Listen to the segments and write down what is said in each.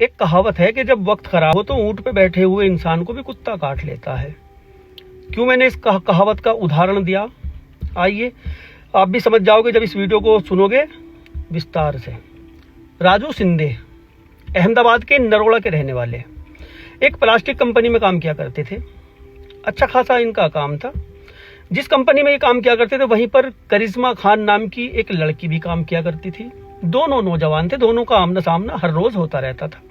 एक कहावत है कि जब वक्त खराब हो तो ऊंट पे बैठे हुए इंसान को भी कुत्ता काट लेता है। क्यों मैंने इस कहावत का उदाहरण दिया, आइए आप भी समझ जाओगे जब इस वीडियो को सुनोगे विस्तार से। राजू शिंदे अहमदाबाद के नरोड़ा के रहने वाले, एक प्लास्टिक कंपनी में काम किया करते थे। अच्छा खासा इनका काम था। जिस कंपनी में ये काम किया करते थे वहीं पर करिश्मा खान नाम की एक लड़की भी काम किया करती थी। दोनों नौजवान थे, दोनों का आमना सामना हर रोज होता रहता था।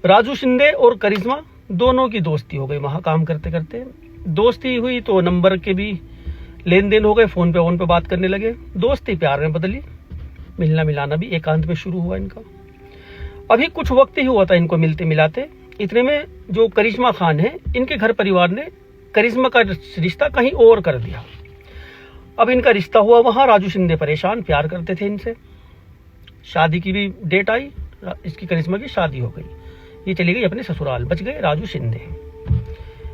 राजू शिंदे और करिश्मा दोनों की दोस्ती हो गई। वहां काम करते करते दोस्ती हुई तो नंबर के भी लेन देन हो गए, फोन पे बात करने लगे। दोस्ती प्यार में बदली, मिलना मिलाना भी एकांत में शुरू हुआ इनका। अभी कुछ वक्त ही हुआ था इनको मिलते मिलाते। इतने में जो करिश्मा खान है, इनके घर परिवार ने करिश्मा का रिश्ता कहीं और कर दिया। अब इनका रिश्ता हुआ वहां। राजू शिंदे परेशान, प्यार करते थे इनसे। शादी की भी डेट आई, इसकी करिश्मा की शादी हो गई। ये चली गई अपने ससुराल, बच गए राजू शिंदे।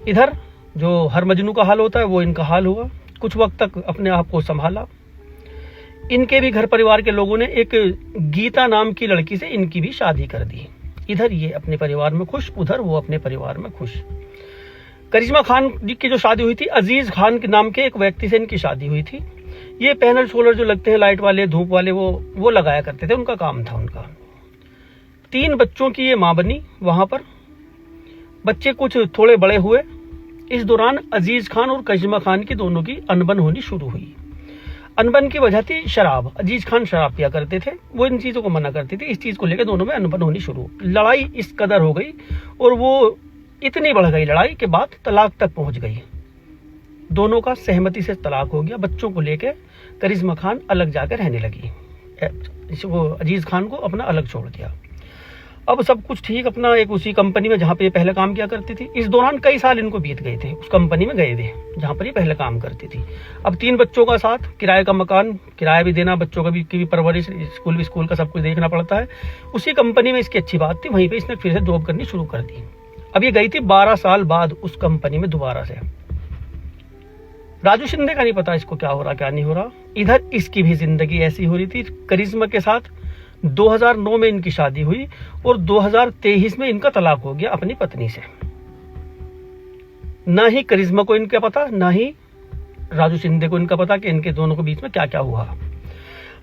इधर जो हर मजनू का हाल होता है वो इनका हाल हुआ। कुछ वक्त तक अपने आप को संभाला। इनके भी घर परिवार के लोगों ने एक गीता नाम की लड़की से इनकी भी शादी कर दी। इधर ये अपने परिवार में खुश, उधर वो अपने परिवार में खुश। करिश्मा खान की जो शादी हुई थी, अजीज खान के नाम के एक व्यक्ति से इनकी शादी हुई थी। ये पैनल सोलर जो लगते हैं, लाइट वाले, धूप वाले, वो लगाया करते थे, उनका काम था उनका। 3 बच्चों की ये मां बनी वहां पर। बच्चे कुछ थोड़े बड़े हुए। इस दौरान अजीज खान और करिश्मा खान की दोनों की अनबन होनी शुरू हुई। अनबन की वजह थी शराब। अजीज खान शराब पिया करते थे, वो इन चीजों को मना करती थी। इस चीज को लेकर दोनों में अनबन होनी शुरू। लड़ाई इस कदर हो गई और वो इतनी बढ़ गई लड़ाई के बाद तलाक तक पहुंच गई। दोनों का सहमति से तलाक हो गया। बच्चों को लेकर करिश्मा खान अलग जाकर रहने लगी। वो अजीज खान को अपना अलग छोड़ दिया। अब सब कुछ ठीक, अपना एक उसी कंपनी में जहां पे ये पहले काम किया करती थी। इस दौरान कई साल इनको बीत गए थे, उस कंपनी में गए थे जहां पर ये पहले काम करती थी। अब 3 बच्चों का साथ, किराए का मकान, किराया भी देना, बच्चों का भी की भी परवरिश, स्कूल का सब कुछ देखना पड़ता है। उसी कंपनी में इसकी अच्छी बात थी, वहीं पे इसने फिर से जॉब करनी शुरू कर दी। अब ये गई थी 12 साल बाद उस कंपनी में दोबारा से। राजू शिंदे का नहीं पता इसको क्या हो रहा क्या नहीं हो रहा। इधर इसकी भी जिंदगी ऐसी हो रही थी। करिश्मा के साथ 2009 में इनकी शादी हुई और 2023 में इनका तलाक हो गया अपनी पत्नी से। ना ही करिश्मा को इनका पता, ना ही राजू शिंदे को इनका पता कि इनके दोनों के बीच में क्या क्या हुआ।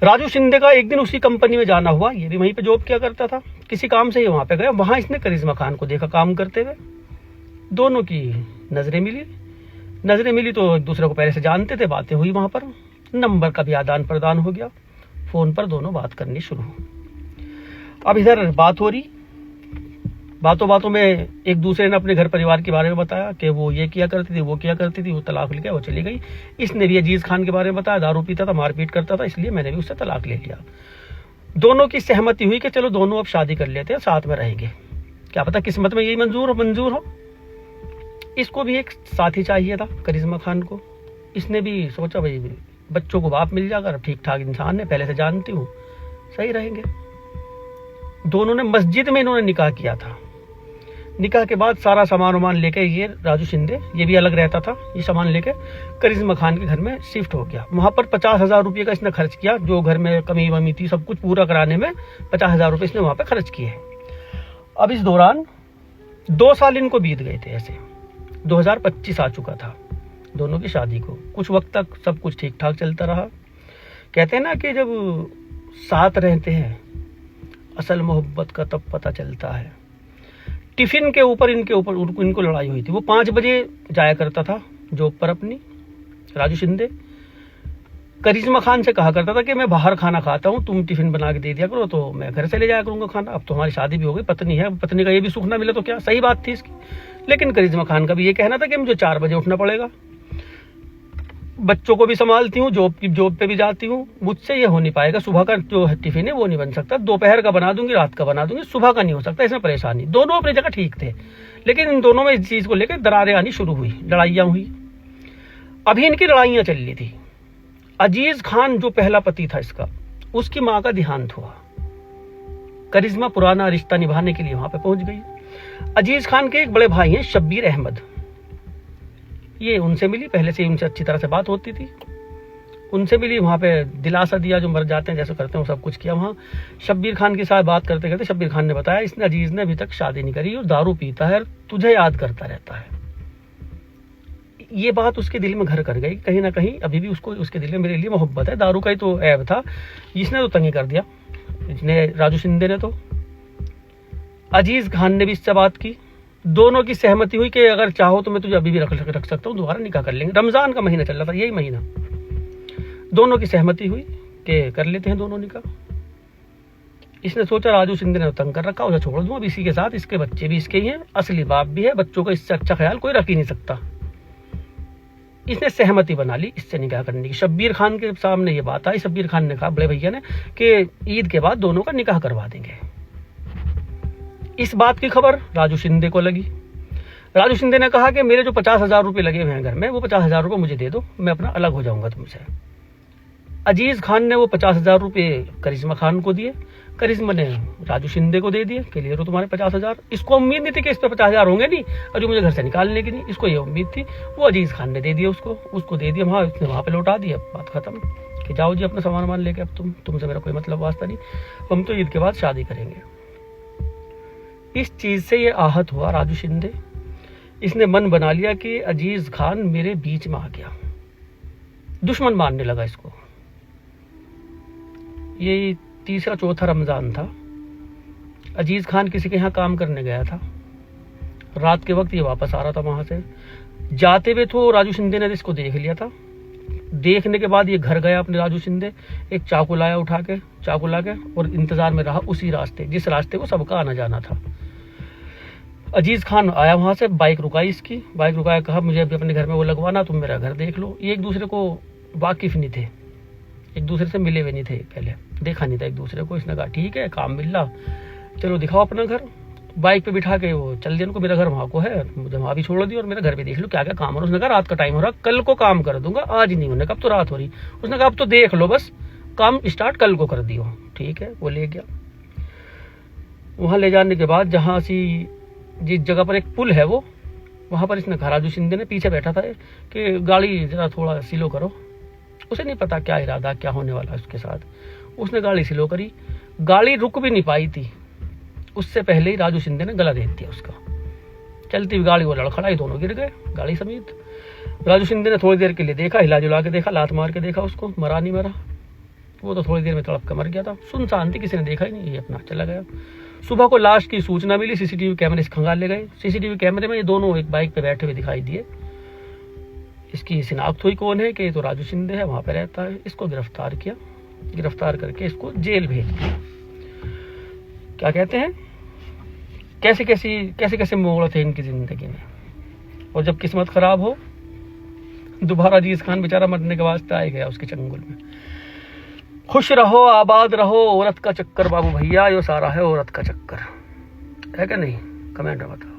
राजू शिंदे का एक दिन उसी कंपनी में जाना हुआ। ये भी वहीं पे जॉब किया करता था, किसी काम से ही वहां पे गया। वहां इसने करिश्मा खान को देखा काम करते हुए। दोनों की नजरें मिली तो एक दूसरे को पहले से जानते थे। बातें हुई वहां पर, नंबर का भी आदान प्रदान हो गया। फोन पर दोनों बात करनी शुरू। अब इधर बात हो रही, बातों में एक दूसरे ने अपने घर परिवार के बारे में बताया कि वो ये किया करती थी, वो किया करती थी, वो तलाक लेके वो चली गई। इसने भी अजीज खान के बारे में बताया, दारू पीता था, मारपीट करता था, इसलिए मैंने भी उससे तलाक ले लिया। दोनों की सहमति हुई कि चलो दोनों अब शादी कर लेते हैं, साथ में रहेंगे। क्या पता किस्मत में यही मंजूर हो। इसको भी एक साथी चाहिए था करिश्मा खान को। इसने भी सोचा भाई बच्चों को बाप मिल जाकर, ठीक ठाक इंसान है, पहले से जानती हूँ, सही रहेंगे। दोनों ने मस्जिद में इन्होंने निकाह किया था। निकाह के बाद सारा सामान वामान लेके ये राजू शिंदे, ये भी अलग रहता था, ये सामान लेके करिश्मा खान के घर में शिफ्ट हो गया। वहां पर 50,000 रुपये का इसने खर्च किया। जो घर में कमी वमी थी सब कुछ पूरा कराने में 50,000 रुपये इसने वहां पर खर्च किए। अब इस दौरान 2 साल इनको बीत गए थे ऐसे। 2025 आ चुका था दोनों की शादी को। कुछ वक्त तक सब कुछ ठीक ठाक चलता रहा। कहते हैं ना कि जब साथ रहते हैं असल मोहब्बत का तब पता चलता है। टिफिन के ऊपर इनको लड़ाई हुई थी। वो 5 बजे जाया करता था जॉब पर अपनी, राजू शिंदे। करिश्मा खान से कहा करता था कि मैं बाहर खाना खाता हूँ, तुम टिफिन बना के दे दिया करो तो मैं घर से ले जाया करूंगा खाना। अब तो हमारी शादी भी हो गई, पत्नी है, पत्नी का ये भी सुख ना मिले तो क्या, सही बात थी इसकी। लेकिन करिश्मा खान का भी ये कहना था कि मुझे 4 बजे उठना पड़ेगा, बच्चों को भी संभालती हूँ, जॉब पे भी जाती हूँ, मुझसे ये हो नहीं पाएगा। सुबह का जो टिफिन है वो नहीं बन सकता, दोपहर का बना दूंगी, रात का बना दूंगी, सुबह का नहीं हो सकता। इसमें परेशानी। दोनों अपनी जगह ठीक थे, लेकिन इन दोनों में इस चीज को लेकर दरारें आनी शुरू हुई, लड़ाइयां हुई। अभी इनकी लड़ाइयां चल रही थी। अजीज खान जो पहला पति था इसका, उसकी मां का देहांत हुआ। करिश्मा पुराना रिश्ता निभाने के लिए वहां पे पहुंच गई। अजीज खान के एक बड़े भाई हैं शब्बीर अहमद, ये उनसे मिली। पहले से ही उनसे अच्छी तरह से बात होती थी। उनसे मिली, वहाँ पे दिलासा दिया, जो मर जाते हैं जैसे करते हैं वो सब कुछ किया। वहाँ शब्बीर खान के साथ बात करते करते शब्बीर खान ने बताया, इसने अजीज ने अभी तक शादी नहीं करी और दारू पीता है, तुझे याद करता रहता है। ये बात उसके दिल में घर कर गई, कहीं ना कहीं अभी भी उसको, उसके दिल में मेरे लिए मोहब्बत है। दारू का ही तो ऐब था, इसने तो तंगी कर दिया, इसने राजू शिंदे ने। तो अजीज खान ने भी इससे बात की, दोनों की सहमति हुई कि अगर चाहो तो मैं तुझे अभी भी रख सकता हूँ, दोबारा निकाह कर लेंगे। रमजान का महीना चल रहा था, यही महीना। दोनों की सहमति हुई कि कर लेते हैं दोनों निकाह। इसने सोचा राजू शिंदे ने तंग कर रखा, उसे छोड़ दूं अब इसी के साथ, इसके बच्चे भी इसके ही हैं, असली बाप भी है, बच्चों का इससे अच्छा ख्याल कोई रख ही नहीं सकता। इसने सहमति बना ली इससे निकाह करने की। शब्बीर खान के सामने ये बात आई, शब्बीर खान ने कहा बड़े भैया ने कि ईद के बाद दोनों का निकाह करवा देंगे। इस बात की खबर राजू शिंदे को लगी। राजू शिंदे ने कहा कि मेरे जो 50,000 रुपये लगे हुए हैं घर में, वो 50,000 रुपये मुझे दे दो, मैं अपना अलग हो जाऊंगा तुमसे। अजीज खान ने वो 50,000 रुपये करिश्मा खान को दिए, करिश्मा ने राजू शिंदे को दे दिए कि ले लो तुम्हारे 50,000। इसको उम्मीद नहीं थी कि इस पे 50,000 होंगे नहीं, और जो मुझे घर से निकालने की नहीं, इसको ये उम्मीद थी। वो अजीज खान ने दे दिया उसको दे दिया, वहाँ उसने वहाँ पे लौटा दिया, बात खत्म कि जाओ जी अपना सामान वामान लेके, अब तुमसे मेरा कोई मतलब वास्ता नहीं, हम तो ईद के बाद शादी करेंगे। इस चीज से ये आहत हुआ राजू शिंदे। इसने मन बना लिया कि अजीज खान मेरे बीच में आ गया, दुश्मन मानने लगा इसको। ये तीसरा चौथा रमजान था, अजीज खान किसी के यहाँ काम करने गया था, रात के वक्त ये वापस आ रहा था वहां से। जाते हुए तो राजू शिंदे ने इसको देख लिया था। देखने के बाद ये घर गया अपने राजू शिंदे, एक चाकू लाया उठा के, चाकू ला के, और इंतजार में रहा उसी रास्ते जिस रास्ते को सबका आना जाना था। अजीज खान आया वहां से, बाइक रुकाई इसकी, बाइक रुकाया, कहा मुझे अभी अपने घर में वो लगवाना, तुम मेरा घर देख लो। ये एक दूसरे को वाकिफ नहीं थे, एक दूसरे से मिले हुए नहीं थे, पहले देखा नहीं था एक दूसरे को। इसने कहा ठीक है, काम मिल रहा, चलो दिखाओ अपना घर। बाइक पे बिठा के वो चल दिया उनको, मेरा घर वहाँ को है, मुझे वहाँ भी छोड़ दिया और मेरा घर भी देख लो क्या क्या काम हो रहा है। उसने कहा रात का टाइम हो रहा, कल को काम कर दूंगा, आज नहीं होने का, अब तो रात हो रही। उसने कहा अब तो देख लो, बस काम स्टार्ट कल को कर दियो। ठीक है, वो ले गया। वहाँ ले जाने के बाद जहाँ सी जिस जगह पर एक पुल है वो, वहाँ पर इसने कहा, राजू शिंदे ने पीछे बैठा था कि गाड़ी जरा थोड़ा स्लो करो। उसे नहीं पता क्या इरादा, क्या होने वाला उसके साथ। उसने गाड़ी स्लो करी, गाड़ी रुक भी नहीं पाई थी, उससे पहले ही राजू शिंदे ने गला दे दिया उसका। चलती हुई गाड़ी वो लड़खड़ाई, दोनों गिर गए गाड़ी समेत। राजू शिंदे ने थोड़ी देर के लिए देखा, हिला जुला के देखा, लात मार के देखा उसको, मरा नहीं मरा। वो तो थोड़ी देर में तड़प कर मर गया था, सुनसान थी, किसी ने देखा ही नहीं, ये अपना चला गया। सुबह को लाश की सूचना मिली, सीसीटीवी कैमरे से खंगाल ले गए। सीसीटीवी कैमरे में ये दोनों एक बाइक पे बैठे हुए दिखाई दिए। इसकी शिनाख्त हुई कौन है कि तो राजू शिंदे है, वहां पे रहता है। इसको गिरफ्तार किया, गिरफ्तार करके इसको जेल भेज दिया। क्या कहते हैं, कैसे कैसे मोड़ थे इनकी जिंदगी में। और जब किस्मत खराब हो, दोबारा अजीज खान बेचारा मरने के वास्ते आ गया उसके चंगुल में। खुश रहो, आबाद रहो, औरत का चक्कर बाबू भैया, यो सारा है औरत का चक्कर, है क्या नहीं? कमेंट में बताओ।